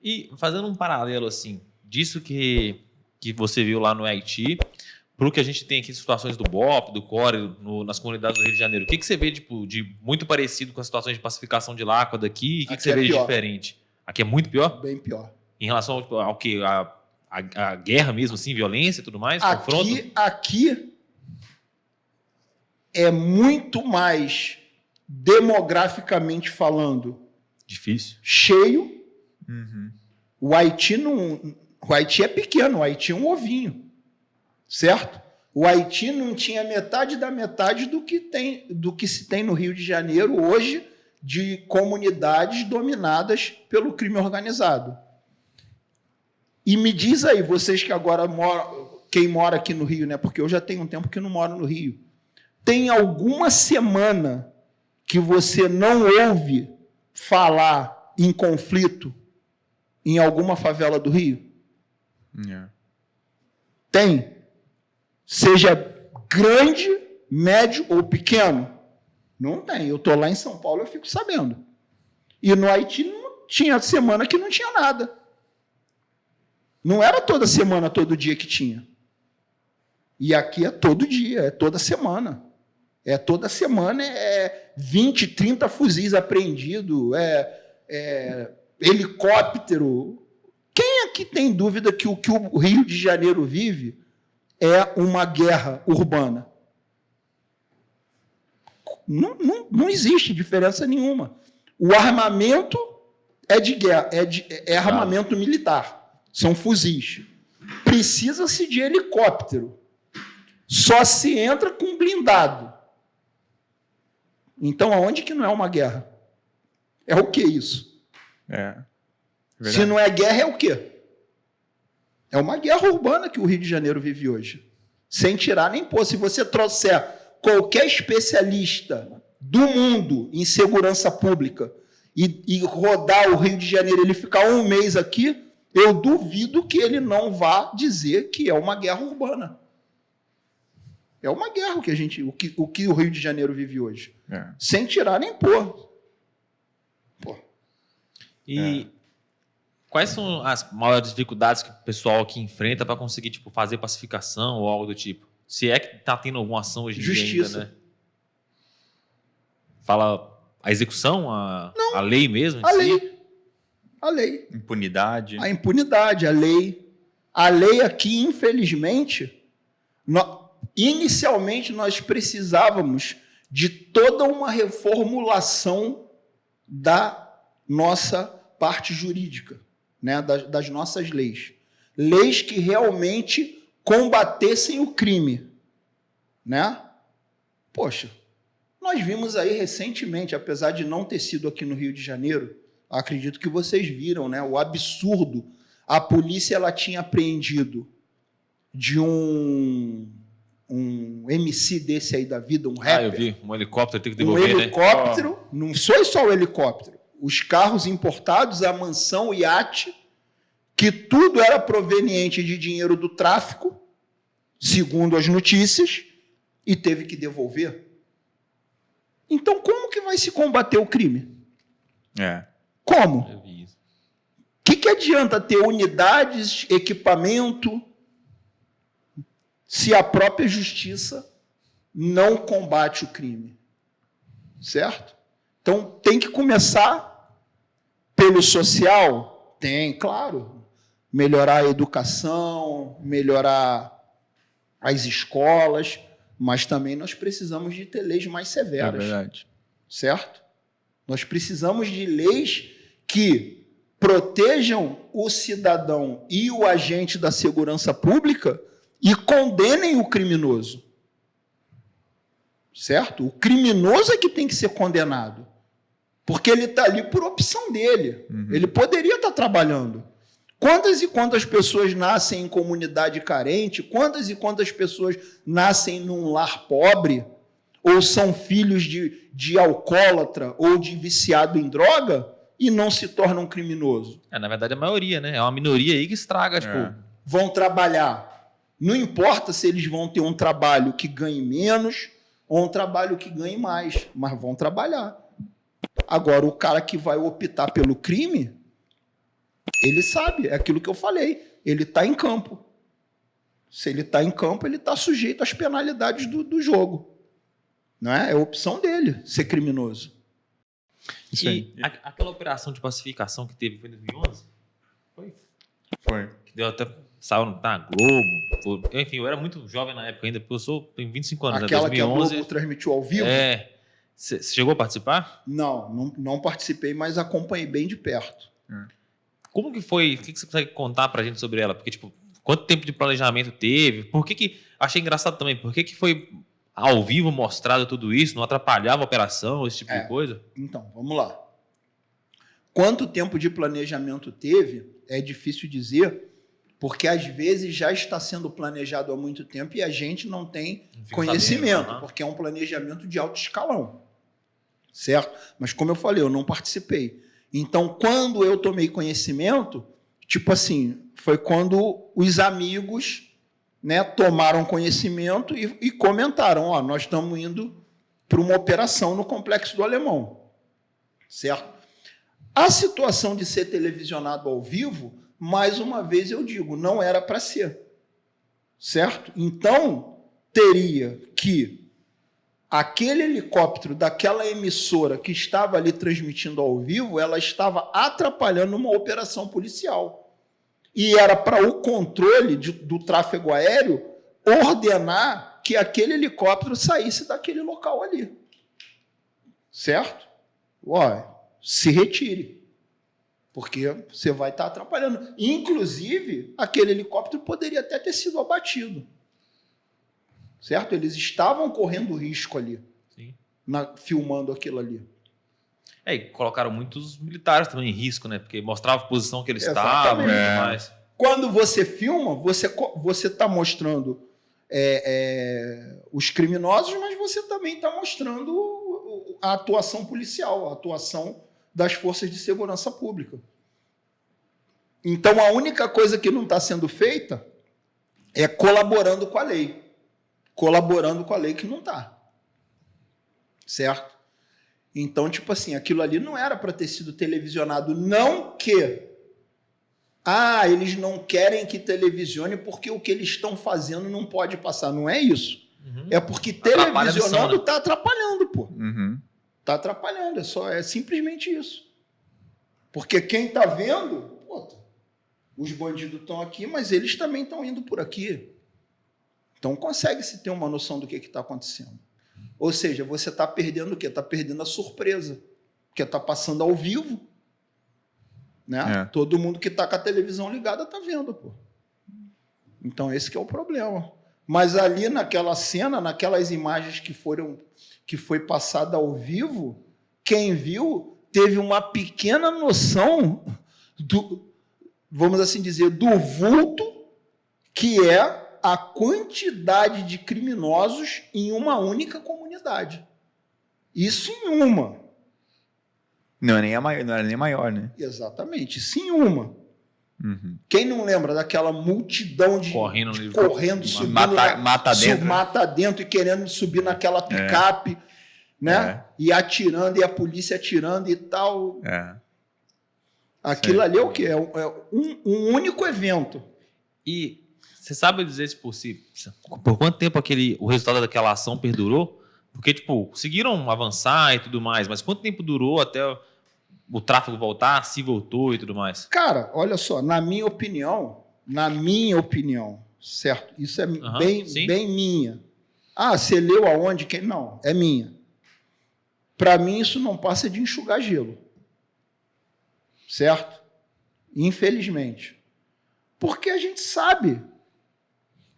E fazendo um paralelo, assim, disso que você viu lá no Haiti, para o que a gente tem aqui, situações do BOP, do CORE, nas comunidades do Rio de Janeiro, o que você vê de muito parecido com as situações de pacificação de lá, com a daqui? O que você vê de diferente? Aqui é muito pior? Bem pior. Em relação ao que? A guerra mesmo, assim, violência e tudo mais? Confronto? Aqui é muito mais, demograficamente falando, difícil, cheio. O Haiti é pequeno, o Haiti é um ovinho, certo? O Haiti não tinha metade da metade do que se tem no Rio de Janeiro hoje, de comunidades dominadas pelo crime organizado. E me diz aí, vocês que agora moram, quem mora aqui no Rio, né? Porque eu já tenho um tempo que não moro no Rio. Tem alguma semana que você não ouve falar em conflito em alguma favela do Rio? Yeah. Tem. Seja grande, médio ou pequeno? Não tem. Eu estou lá em São Paulo, eu fico sabendo. E no Haiti não tinha semana que não tinha nada. Não era toda semana, todo dia que tinha. E aqui é todo dia, é toda semana. É toda semana, é 20, 30 fuzis apreendidos, helicóptero. Quem aqui tem dúvida que o que o Rio de Janeiro vive é uma guerra urbana? Não existe diferença nenhuma. O armamento é de guerra, é armamento militar. São fuzis. Precisa-se de helicóptero. Só se entra com blindado. Então, aonde que não é uma guerra? É o que isso? Se não é guerra, é o quê? É uma guerra urbana que o Rio de Janeiro vive hoje. Sem tirar nem pôr. Se você trouxer qualquer especialista do mundo em segurança pública e rodar o Rio de Janeiro, ele ficar um mês aqui, eu duvido que ele não vá dizer que é uma guerra urbana. É uma guerra o que o Rio de Janeiro vive hoje. Sem tirar nem pôr. E quais são as maiores dificuldades que o pessoal aqui enfrenta para conseguir fazer pacificação ou algo do tipo? Se é que está tendo alguma ação hoje em dia ainda, né? Fala a execução, a lei mesmo? A lei. Impunidade. A impunidade, a lei. A lei aqui, infelizmente, inicialmente nós precisávamos de toda uma reformulação da nossa parte jurídica, né? das nossas leis. Leis que realmente combatessem o crime. Né? Poxa, nós vimos aí recentemente, apesar de não ter sido aqui no Rio de Janeiro, acredito que vocês viram, né? O absurdo. A polícia ela tinha apreendido de um MC desse aí da vida, um rapper. Eu vi. Um helicóptero, tem que devolver, um helicóptero, não foi só o helicóptero. Os carros importados, a mansão, o iate, que tudo era proveniente de dinheiro do tráfico, segundo as notícias, e teve que devolver. Então, como que vai se combater o crime? Como? Eu vi isso. O que adianta ter unidades, equipamento, se a própria justiça não combate o crime? Certo? Então, tem que começar pelo social? Tem, claro. Melhorar a educação, melhorar as escolas, mas também nós precisamos de ter leis mais severas. É verdade. Certo? Nós precisamos de leis que protejam o cidadão e o agente da segurança pública e condenem o criminoso. Certo? O criminoso é que tem que ser condenado. Porque ele está ali por opção dele. Ele poderia estar trabalhando. Quantas e quantas pessoas nascem em comunidade carente? Quantas e quantas pessoas nascem num lar pobre? Ou são filhos de alcoólatra ou de viciado em droga e não se tornam criminoso? Na verdade, a maioria, né? É uma minoria aí que estraga, Vão trabalhar. Não importa se eles vão ter um trabalho que ganhe menos ou um trabalho que ganhe mais, mas vão trabalhar. Agora, o cara que vai optar pelo crime, Ele sabe, é aquilo que eu falei. Ele está em campo. Se ele está em campo, ele está sujeito às penalidades do jogo. Não é? É a opção dele ser criminoso. Isso aí. E aquela operação de pacificação que teve foi em 2011? Foi. Que deu até... Saiu na Globo. Enfim, eu era muito jovem na época ainda, porque tenho 25 anos. Aquela né? 2011, que a Globo transmitiu ao vivo? Você chegou a participar? Não participei, mas acompanhei bem de perto. Como que foi? O que você consegue contar pra gente sobre ela? Porque, tipo, quanto tempo de planejamento teve? Por que achei engraçado também, por que foi ao vivo mostrado tudo isso? Não atrapalhava a operação, esse tipo de coisa? Então, vamos lá. Quanto tempo de planejamento teve, é difícil dizer, porque às vezes já está sendo planejado há muito tempo e a gente não tem conhecimento, porque é um planejamento de alto escalão, certo? Mas como eu falei, eu não participei. Então, quando eu tomei conhecimento, tipo assim, foi quando os amigos, né, tomaram conhecimento e comentaram, ó, nós estamos indo para uma operação no Complexo do Alemão, certo? A situação de ser televisionado ao vivo, mais uma vez eu digo, não era para ser, certo? Então, teria que aquele helicóptero daquela emissora que estava ali transmitindo ao vivo, ela estava atrapalhando uma operação policial. E era para o controle do tráfego aéreo ordenar que aquele helicóptero saísse daquele local ali. Certo? Olha, se retire. Porque você vai estar atrapalhando. Inclusive, aquele helicóptero poderia até ter sido abatido. Certo? Eles estavam correndo risco ali, Sim. Filmando aquilo ali. E colocaram muitos militares também em risco, né? Porque mostrava a posição que eles estavam e tudo mais. Quando você filma, você está mostrando os criminosos, mas você também está mostrando a atuação policial, a atuação das forças de segurança pública. Então, a única coisa que não está sendo feita é colaborando com a lei. Colaborando com a lei que não está. Certo? Então, tipo assim, aquilo ali não era para ter sido televisionado. Não que... eles não querem que televisione porque o que eles estão fazendo não pode passar. Não é isso. Uhum. É porque televisionando está atrapalhando, pô. Uhum. Está atrapalhando, é simplesmente isso. Porque quem está vendo, os bandidos estão aqui, mas eles também estão indo por aqui. Então consegue-se ter uma noção do que está acontecendo. Ou seja, você está perdendo o quê? Está perdendo a surpresa. Porque está passando ao vivo. Né? Todo mundo que está com a televisão ligada está vendo. Pô. Então esse que é o problema. Mas ali naquela cena, naquelas imagens que foi passada ao vivo, quem viu teve uma pequena noção vamos assim dizer, do vulto que é a quantidade de criminosos em uma única comunidade. Isso em uma. Não era nem maior, né? Exatamente, isso em uma. Uhum. Quem não lembra daquela multidão de correndo subindo mata dentro e querendo subir naquela picape, né? E atirando, e a polícia atirando e tal. Aquilo ali é o quê? É um único evento. E você sabe dizer se por quanto tempo o resultado daquela ação perdurou? Porque, tipo, conseguiram avançar e tudo mais, mas quanto tempo durou até o tráfego voltar, se voltou e tudo mais? Cara, olha só, na minha opinião, certo? Isso é bem minha. Você leu aonde? Não, é minha. Para mim, isso não passa de enxugar gelo. Certo? Infelizmente. Porque a gente sabe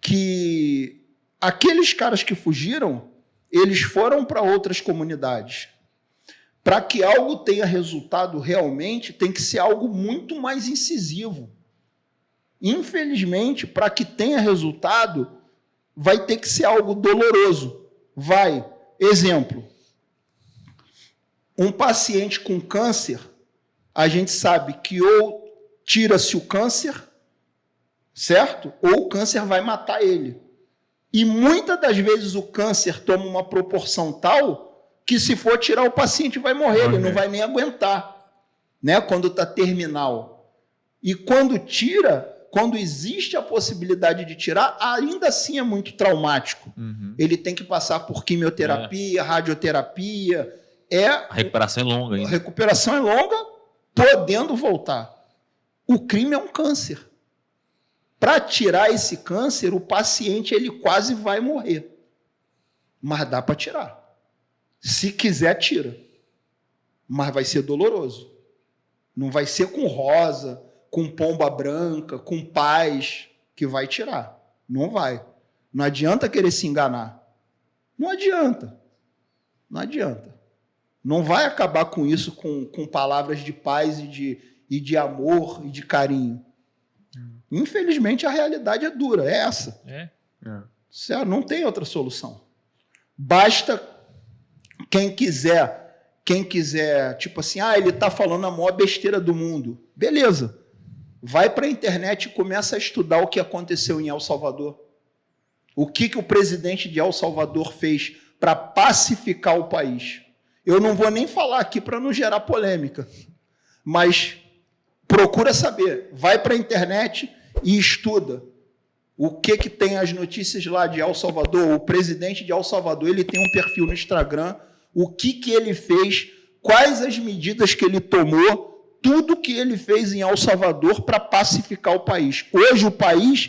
que aqueles caras que fugiram, eles foram para outras comunidades. Para que algo tenha resultado realmente, tem que ser algo muito mais incisivo. Infelizmente, para que tenha resultado, vai ter que ser algo doloroso. Exemplo, um paciente com câncer, a gente sabe que ou tira-se o câncer, certo? Ou o câncer vai matar ele. E muitas das vezes o câncer toma uma proporção tal que se for tirar o paciente vai morrer, ele não vai nem aguentar, né? Quando está terminal. E quando tira, quando existe a possibilidade de tirar, ainda assim é muito traumático. Ele tem que passar por quimioterapia, radioterapia. A recuperação é longa ainda. A recuperação é longa, podendo voltar. O crime é um câncer. Para tirar esse câncer, o paciente ele quase vai morrer. Mas dá para tirar. Se quiser, tira. Mas vai ser doloroso. Não vai ser com rosa, com pomba branca, com paz que vai tirar. Não vai. Não adianta querer se enganar. Não adianta. Não adianta. Não vai acabar com isso com palavras de paz e de amor e de carinho. Infelizmente, a realidade é dura. É essa. Certo? Não tem outra solução. Basta quem quiser, tipo assim, ele está falando a maior besteira do mundo. Beleza. Vai para a internet e começa a estudar o que aconteceu em El Salvador. O que o presidente de El Salvador fez para pacificar o país. Eu não vou nem falar aqui para não gerar polêmica, mas procura saber. Vai para a internet e estuda. O que tem as notícias lá de El Salvador? O presidente de El Salvador, ele tem um perfil no Instagram. O que ele fez? Quais as medidas que ele tomou? Tudo que ele fez em El Salvador para pacificar o país. Hoje o país